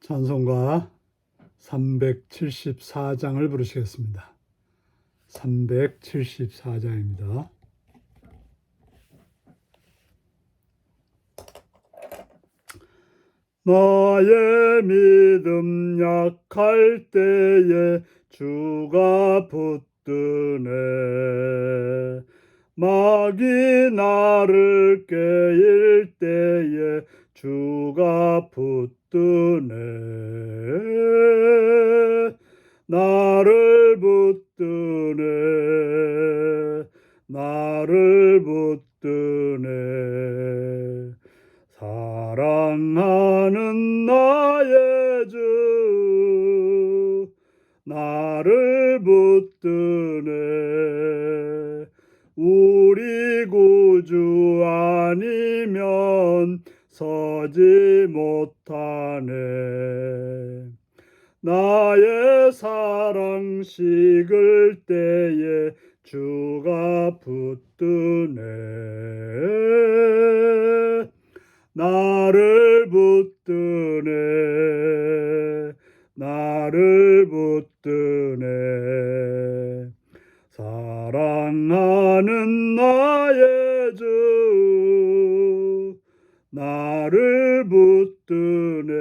찬송가 374장을 부르시겠습니다. 374장입니다. 나의 믿음 약할 때에 주가 붙드네. 마귀 나를 깨일 때에 주가 붙드네. 나를 붙드네. 나를 붙드네. 사랑하는 나의 주 나를 붙드네. 우리 구주 아니면 서지 못하네. 나의 사랑 식을 때에 주가 붙드네. 나를 붙드네. 나를 붙드네. 사랑하는 나의 주 나를 붙드네.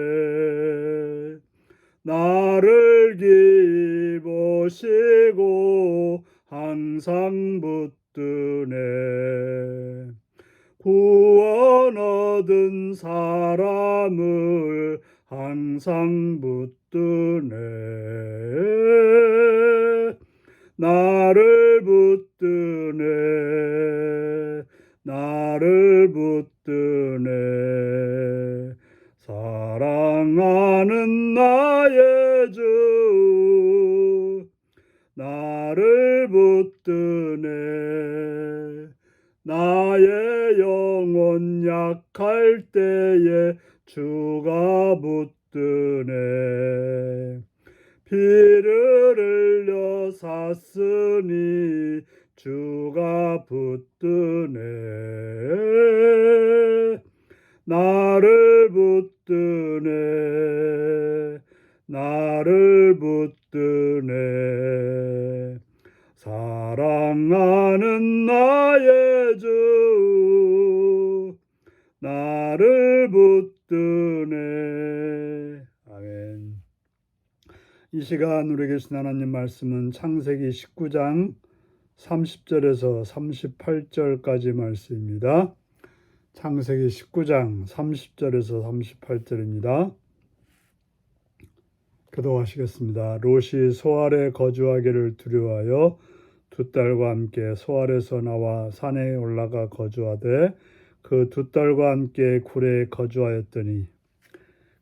나를 기쁘시고 항상 붙드네. 구원 얻은 사람을 항상 붙드네. 나를 붙드네. 나를 붙드네. 사랑하는 나의 주 나를 붙드네. 나의 영혼 약할 때에 주가 붙드네. 피를 흘려 샀으니 주가 붙드네. 나를 붙드네. 나를 붙드네. 사랑하는 나의 주 나를 붙드네. 아멘. 이 시간 우리에게 주신 하나님 말씀은 창세기 19장 30절에서 38절까지 말씀입니다. 창세기 19장 30절에서 38절입니다. 교독하시겠습니다. 롯이 소알에 거주하기를 두려워하여 두 딸과 함께 소알에서 나와 산에 올라가 거주하되 그 두 딸과 함께 굴에 거주하였더니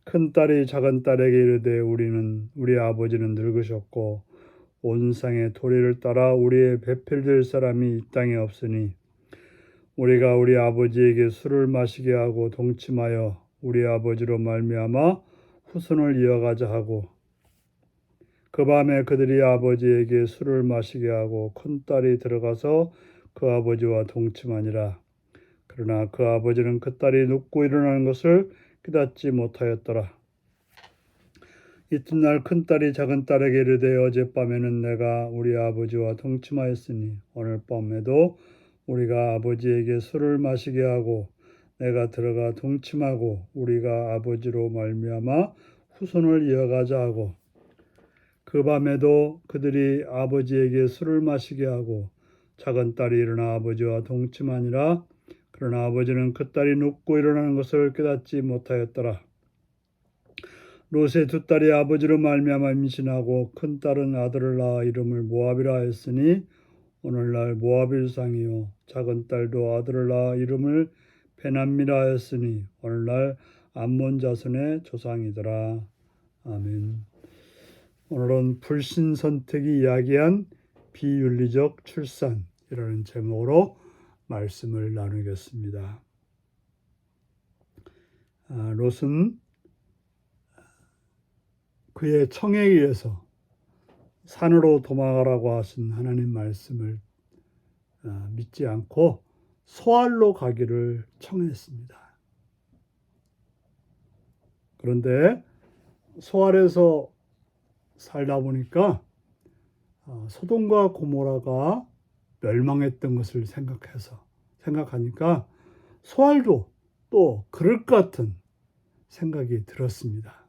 큰 딸이 작은 딸에게 이르되 우리 아버지는 늙으셨고 온 상의 도리를 따라 우리의 배필될 사람이 이 땅에 없으니 우리가 우리 아버지에게 술을 마시게 하고 동침하여 우리 아버지로 말미암아 후손을 이어가자 하고 그 밤에 그들이 아버지에게 술을 마시게 하고 큰딸이 들어가서 그 아버지와 동침하니라. 그러나 그 아버지는 그 딸이 눕고 일어나는 것을 깨닫지 못하였더라. 이튿날 큰딸이 작은딸에게 이르되 어젯밤에는 내가 우리 아버지와 동침하였으니 오늘 밤에도 우리가 아버지에게 술을 마시게 하고 내가 들어가 동침하고 우리가 아버지로 말미암아 후손을 이어가자 하고 그 밤에도 그들이 아버지에게 술을 마시게 하고 작은딸이 일어나 아버지와 동침하니라. 그러나 아버지는 그 딸이 눕고 일어나는 것을 깨닫지 못하였더라. 롯의 두 딸이 아버지로 말미암아 임신하고 큰딸은 아들을 낳아 이름을 모압이라 하였으니 오늘날 모압일상이요 작은딸도 아들을 낳아 이름을 베남미라 하였으니 오늘날 암몬 자손의 조상이더라. 아멘. 오늘은 불신 선택이 이야기한 비윤리적 출산이라는 제목으로 말씀을 나누겠습니다. 롯은 그의 청에 의해서 산으로 도망가라고 하신 하나님 말씀을 믿지 않고 소알로 가기를 청했습니다. 그런데 소알에서 살다 보니까 소돔과 고모라가 멸망했던 것을 생각하니까 소알도 또 그럴 것 같은 생각이 들었습니다.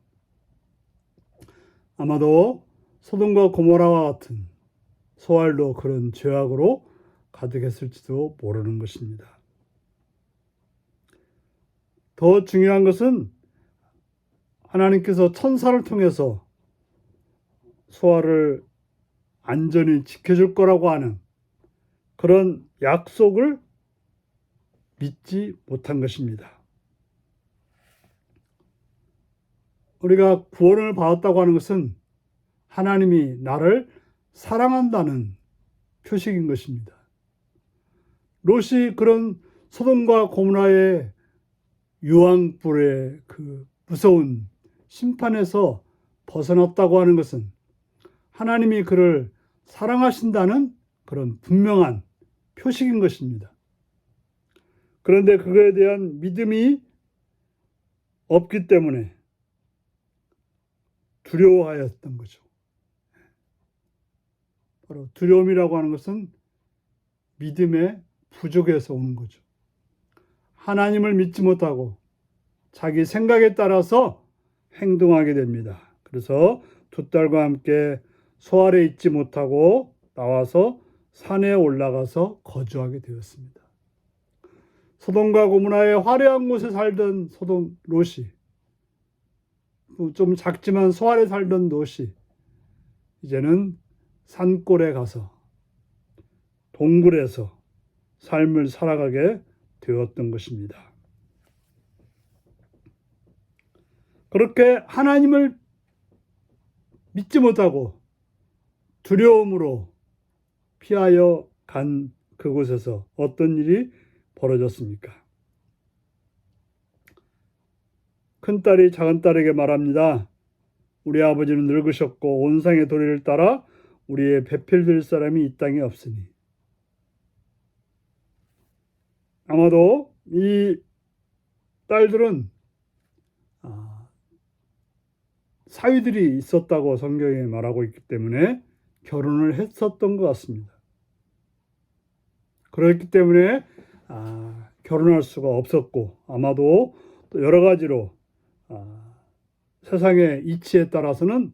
아마도 소돔과 고모라와 같은 소알도 그런 죄악으로 가득했을지도 모르는 것입니다. 더 중요한 것은 하나님께서 천사를 통해서 소알을 안전히 지켜줄 거라고 하는 그런 약속을 믿지 못한 것입니다. 우리가 구원을 받았다고 하는 것은 하나님이 나를 사랑한다는 표식인 것입니다. 롯이 그런 소돔과 고모라의 유황불의 그 무서운 심판에서 벗어났다고 하는 것은 하나님이 그를 사랑하신다는 그런 분명한 표식인 것입니다. 그런데 그거에 대한 믿음이 없기 때문에 두려워하였던 거죠. 바로 두려움이라고 하는 것은 믿음의 부족에서 오는 거죠. 하나님을 믿지 못하고 자기 생각에 따라서 행동하게 됩니다. 그래서 두 딸과 함께 소알에 있지 못하고 나와서 산에 올라가서 거주하게 되었습니다. 소돔과 고모라의 화려한 곳에 살던 소돔 롯이, 좀 작지만 소알에 살던 롯이 이제는 산골에 가서 동굴에서 삶을 살아가게 되었던 것입니다. 그렇게 하나님을 믿지 못하고 두려움으로 피하여 간 그곳에서 어떤 일이 벌어졌습니까? 큰딸이 작은딸에게 말합니다. 우리 아버지는 늙으셨고 온상의 도리를 따라 우리의 배필될 사람이 이 땅에 없으니. 아마도 이 딸들은 사위들이 있었다고 성경에 말하고 있기 때문에 결혼을 했었던 것 같습니다. 그렇기 때문에 결혼할 수가 없었고 아마도 또 여러 가지로 세상의 이치에 따라서는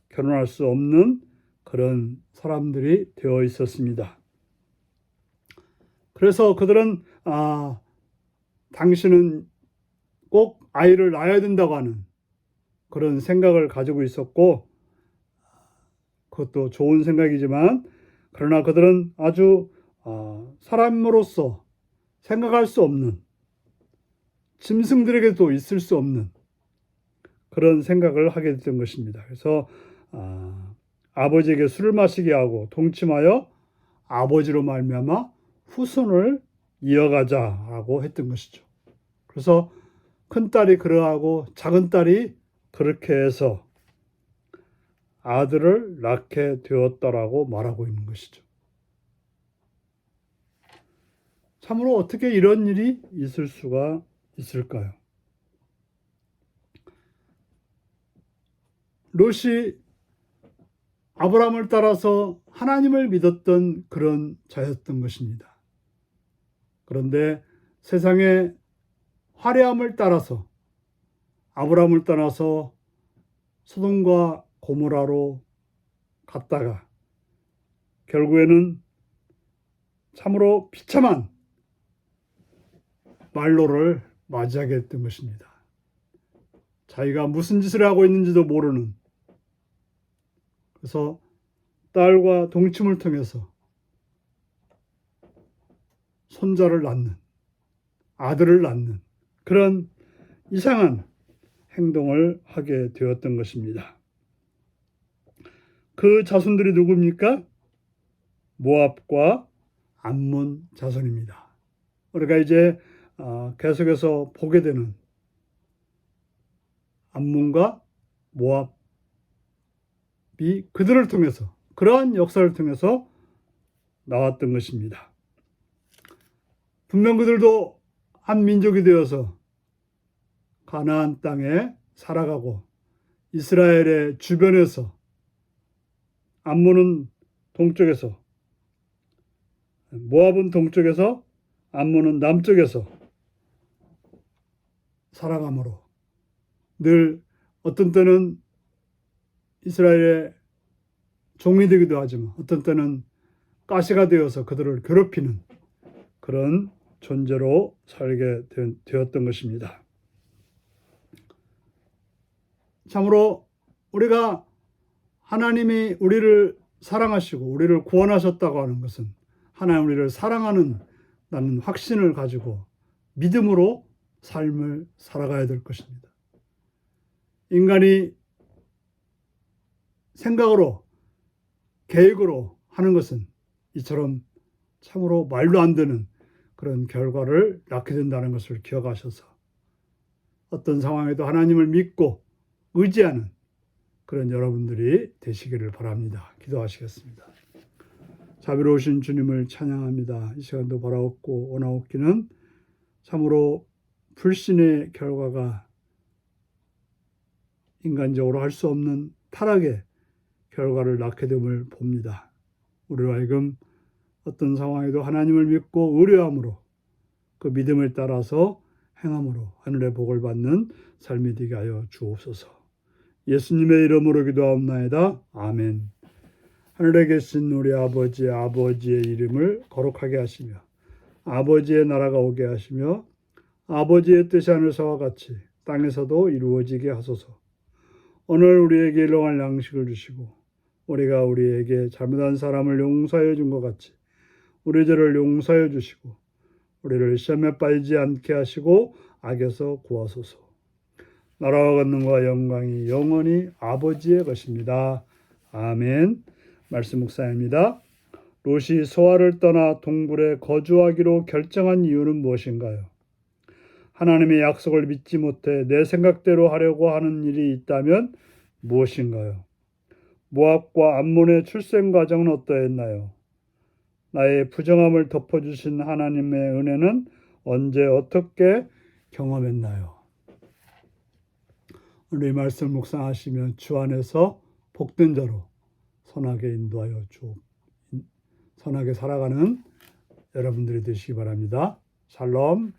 결혼할 수 없는 그런 사람들이 되어 있었습니다. 그래서 그들은 당신은 꼭 아이를 낳아야 된다고 하는 그런 생각을 가지고 있었고, 그것도 좋은 생각이지만 그러나 그들은 아주 사람으로서 생각할 수 없는, 짐승들에게도 있을 수 없는 그런 생각을 하게 됐던 것입니다. 그래서 아버지에게 술을 마시게 하고 동침하여 아버지로 말미암아 후손을 이어가자라고 했던 것이죠. 그래서 큰딸이 그러하고 작은딸이 그렇게 해서 아들을 낳게 되었다라고 말하고 있는 것이죠. 참으로 어떻게 이런 일이 있을 수가 있을까요? 롯이 아브라함을 따라서 하나님을 믿었던 그런 자였던 것입니다. 그런데 세상의 화려함을 따라서 아브라함을 떠나서 소돔과 고모라로 갔다가 결국에는 참으로 비참한 말로를 맞이하게 됐던 것입니다. 자기가 무슨 짓을 하고 있는지도 모르는, 그래서 딸과 동침을 통해서 손자를 낳는, 아들을 낳는 그런 이상한 행동을 하게 되었던 것입니다. 그 자손들이 누굽니까? 모압과 암몬 자손입니다. 우리가 이제 계속해서 보게 되는 암몬과 모압이 그들을 통해서, 그러한 역사를 통해서 나왔던 것입니다. 분명 그들도 한 민족이 되어서 가나안 땅에 살아가고 이스라엘의 주변에서, 암몬은 동쪽에서, 모압은 동쪽에서, 암몬은 남쪽에서 살아가므로 늘 어떤 때는 이스라엘의 종이 되기도 하지만 어떤 때는 가시가 되어서 그들을 괴롭히는 그런 존재로 살게 되었던 것입니다. 참으로 우리가 하나님이 우리를 사랑하시고 우리를 구원하셨다고 하는 것은 하나님 우리를 사랑하는 나는 확신을 가지고 믿음으로 삶을 살아가야 될 것입니다. 인간이 생각으로 계획으로 하는 것은 이처럼 참으로 말도 안 되는 그런 결과를 낳게 된다는 것을 기억하셔서 어떤 상황에도 하나님을 믿고 의지하는 그런 여러분들이 되시기를 바랍니다. 기도하시겠습니다. 자비로우신 주님을 찬양합니다. 이 시간도 바라옵고 원하옵기는 참으로 불신의 결과가 인간적으로 할 수 없는 타락의 결과를 낳게 됨을 봅니다. 우리로 하여금 어떤 상황에도 하나님을 믿고 의뢰함으로 그 믿음을 따라서 행함으로 하늘의 복을 받는 삶이 되게 하여 주옵소서. 예수님의 이름으로 기도하옵나이다. 아멘. 하늘에 계신 우리 아버지의 이름을 거룩하게 하시며 아버지의 나라가 오게 하시며 아버지의 뜻이 하늘에서와 같이 땅에서도 이루어지게 하소서. 오늘 우리에게 일용할 양식을 주시고 우리가 우리에게 잘못한 사람을 용서해 준 것 같이 우리 죄를 용서해 주시고 우리를 시험에 빠지지 않게 하시고 악에서 구하소서. 나라와 권능과 영광이 영원히 아버지의 것입니다. 아멘. 말씀 묵상입니다. 롯이 소아를 떠나 동굴에 거주하기로 결정한 이유는 무엇인가요? 하나님의 약속을 믿지 못해 내 생각대로 하려고 하는 일이 있다면 무엇인가요? 모압과 암몬의 출생 과정은 어떠했나요? 나의 부정함을 덮어주신 하나님의 은혜는 언제 어떻게 경험했나요? 오늘 이 말씀 묵상하시면 주 안에서 복된 자로 선하게 인도하여 선하게 살아가는 여러분들이 되시기 바랍니다. 샬롬.